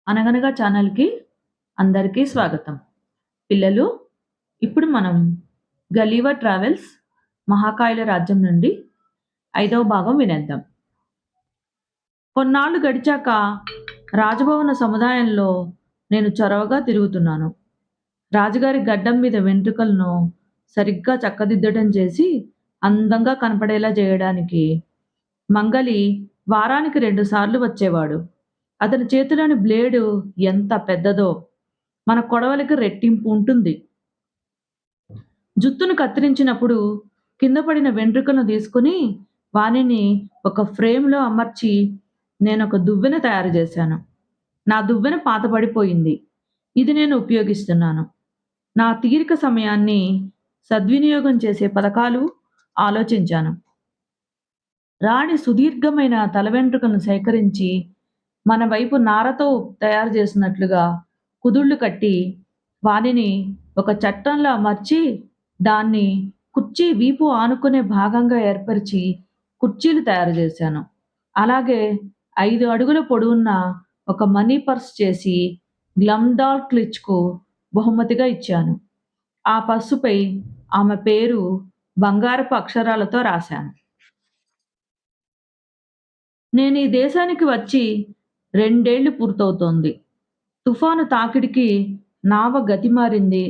అనగనగా ఛానల్‌కి అందరికీ స్వాగతం. పిల్లలు, ఇప్పుడు మనం 'గలీవర్ ట్రావెల్స్ మహాకాయుల రాజ్యం' నుండి 5వ భాగం వినేద్దాం. కొన్నాళ్ళు గడిచాక రాజభవన సముదాయంలో నేను చొరవగా తిరుగుతున్నాను. రాజుగారి గడ్డం మీద వెంట్రుకలను సరిగ్గా చక్కదిద్దడం చేసి అందంగా కనపడేలా చేయడానికి మంగలి వారానికి 2 సార్లు వచ్చేవాడు. అతని చేతిలోని బ్లేడు ఎంత పెద్దదో మన కొడవలికి రెట్టింపు ఉంటుంది. జుత్తును కత్తిరించినప్పుడు కింద పడిన వెంట్రుకలను తీసుకుని వానిని ఒక ఫ్రేమ్‌లో అమర్చి నేనొక దువ్వెన తయారు చేశాను. నా దువ్వెన పాతబడిపోయింది. ఇది నేను ఉపయోగిస్తున్నాను. నా తీరిక సమయాన్ని సద్వినియోగం చేసే పథకాలు ఆలోచించాను. రాణి సుదీర్ఘమైన తల వెంట్రుకలను సేకరించి మన వైపు నారతో తయారు చేసినట్లుగా కుదుళ్ళు కట్టి వానిని ఒక చట్టంలో అమర్చి దాన్ని కుర్చీ వీపు ఆనుకునే భాగంగా ఏర్పరిచి కుర్చీలు తయారు చేశాను. అలాగే 5 అడుగుల పొడవున్న ఒక మనీ పర్స్ చేసి గ్లమ్డాల్ క్లిచ్‌కు బహుమతిగా ఇచ్చాను. ఆ పర్సుపై ఆమె పేరు బంగారపు అక్షరాలతో రాశాను. నేను ఈ దేశానికి వచ్చి 2 ఏళ్లు పూర్తవుతోంది. తుఫాను తాకిడికి నావ గతి మారింది.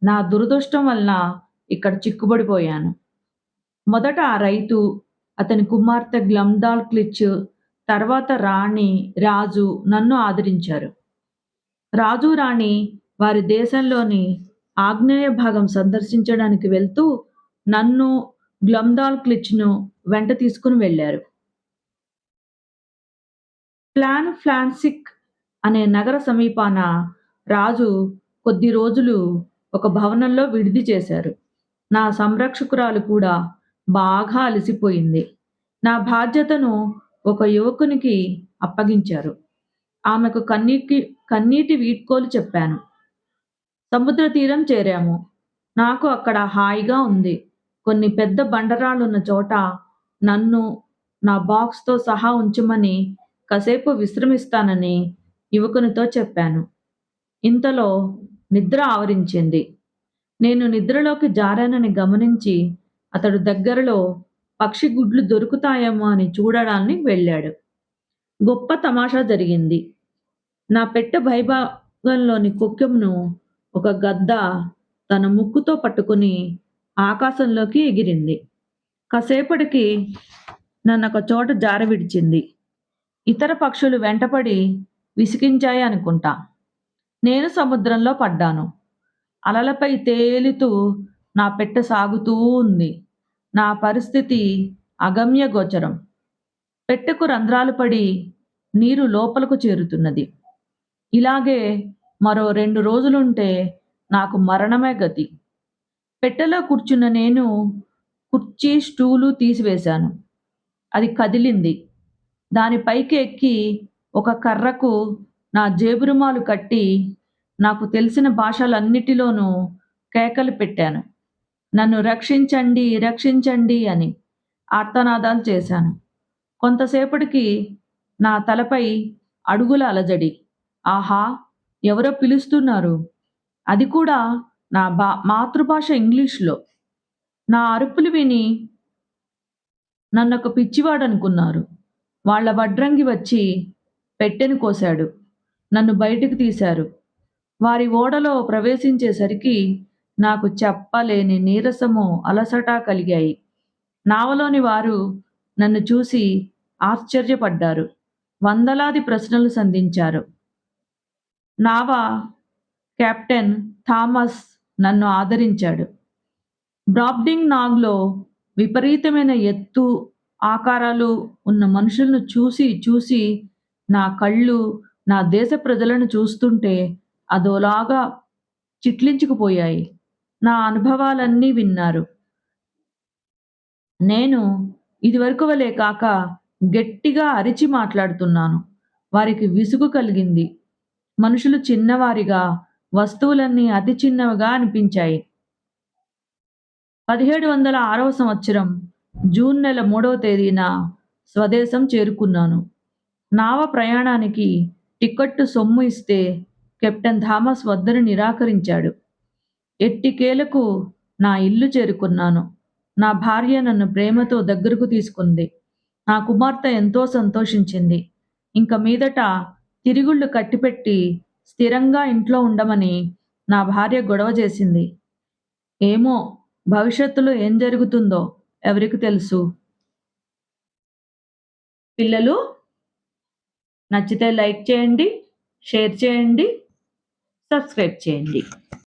నా దురదృష్టం వలన ఇక్కడ చిక్కుబడిపోయాను. మొదట ఆ రైతు, అతని కుమార్తె గ్లమ్డాల్ క్లిచ్, తర్వాత రాణి, రాజు నన్ను ఆదరించారు. రాజు, రాణి వారి దేశంలోని ఆగ్నేయ భాగం సందర్శించడానికి వెళ్తూ నన్ను, గ్లమ్డాల్ క్లిచ్‌ను వెంట తీసుకుని వెళ్లారు. ఫ్లాన్సిక్ అనే నగర సమీపాన రాజు కొద్ది రోజులు ఒక భవనంలో విడిది చేశారు. నా సంరక్షకురాలు కూడా బాగా అలసిపోయింది. నా బాధ్యతను ఒక యువకునికి అప్పగించారు. ఆమెకు కన్నీటి వీడ్కోలు చెప్పాను. సముద్ర తీరం చేరాము. నాకు అక్కడ హాయిగా ఉంది. కొన్ని పెద్ద బండరాళ్ళున్న చోట నన్ను, నా బాక్స్‌తో సహా ఉంచమని కాసేపు విశ్రమిస్తానని యువకునితో చెప్పాను. ఇంతలో నిద్ర ఆవరించింది. నేను నిద్రలోకి జారానని గమనించి అతడు దగ్గరలో పక్షి గుడ్లు దొరుకుతాయేమో అని చూడడానికి వెళ్ళాడు. గొప్ప తమాషా జరిగింది. నా పెట్టె పైభాగంలోని కొక్కెంను ఒక గద్ద తన ముక్కుతో పట్టుకుని ఆకాశంలోకి ఎగిరింది. కాసేపటికి నన్నొక చోట జారవిడిచింది. ఇతర పక్షులు వెంటపడి విసిగించాయి అనుకుంటా. నేను సముద్రంలో పడ్డాను. అలలపై తేలుతూ నా పెట్టె సాగుతూ ఉంది. నా పరిస్థితి అగమ్యగోచరం. పెట్టెకు రంధ్రాలు పడి నీరు లోపలకు చేరుతున్నది. ఇలాగే మరో 2 రోజులుంటే నాకు మరణమే గతి. పెట్టెలో కూర్చున్న నేను కుర్చీ, స్టూలు తీసివేశాను. అది కదిలింది. దాని పైకి ఎక్కి ఒక కర్రకు నా జేబు రుమాలు కట్టి నాకు తెలిసిన భాషలన్నిటిలోనూ కేకలు పెట్టాను. నన్ను రక్షించండి, రక్షించండి అని ఆర్తనాదాలు చేశాను. కొంతసేపటికి నా తలపై అడుగుల అలజడి. ఆహా! ఎవరో పిలుస్తున్నారు. అది కూడా నా మాతృభాష ఇంగ్లీష్‌లో. నా అరుపులు విని నన్నొక పిచ్చివాడనుకున్నారు. వాళ్ళ వడ్రంగి వచ్చి పెట్టెను కోశాడు. నన్ను బయటికి తీశారు. వారి ఓడలో ప్రవేశించేసరికి నాకు చెప్పలేని నీరసము, అలసట కలిగాయి. నావలోని వారు నన్ను చూసి ఆశ్చర్యపడ్డారు. వందలాది ప్రశ్నలు సంధించారు. నావ కెప్టెన్ థామస్ నన్ను ఆదరించాడు. బ్రాబ్డింగ్ నాగ్‌లో విపరీతమైన ఎత్తు, ఆకారాలు ఉన్న మనుషులను చూసి చూసి నా కళ్ళు నా దేశ ప్రజలను చూస్తుంటే అదోలాగా చిట్లించుకుపోయాయి. నా అనుభవాలన్నీ విన్నారు. నేను ఇదివరకు వలె కాక గట్టిగా అరిచి మాట్లాడుతున్నాను. వారికి విసుగు కలిగింది. మనుషులు చిన్నవారిగా, వస్తువులన్నీ అతి చిన్నవిగా అనిపించాయి. 1706వ సంవత్సరం జూన్ నెల 3వ తేదీన స్వదేశం చేరుకున్నాను. నావ ప్రయాణానికి టిక్కెట్టు సొమ్ము ఇస్తే కెప్టెన్ థామస్ వద్దని నిరాకరించాడు. ఎట్టికేలకు నా ఇల్లు చేరుకున్నాను. నా భార్య నన్ను ప్రేమతో దగ్గరకు తీసుకుంది. నా కుమార్తె ఎంతో సంతోషించింది. ఇంక మీదట తిరుగుళ్ళు కట్టిపెట్టి స్థిరంగా ఇంట్లో ఉండమని నా భార్య గొడవ చేసింది. ఏమో భవిష్యత్తులో ఏం జరుగుతుందో ఎవరికి తెలుసు? పిల్లలు నచ్చితే లైక్ చేయండి, షేర్ చేయండి, సబ్స్క్రైబ్ చేయండి.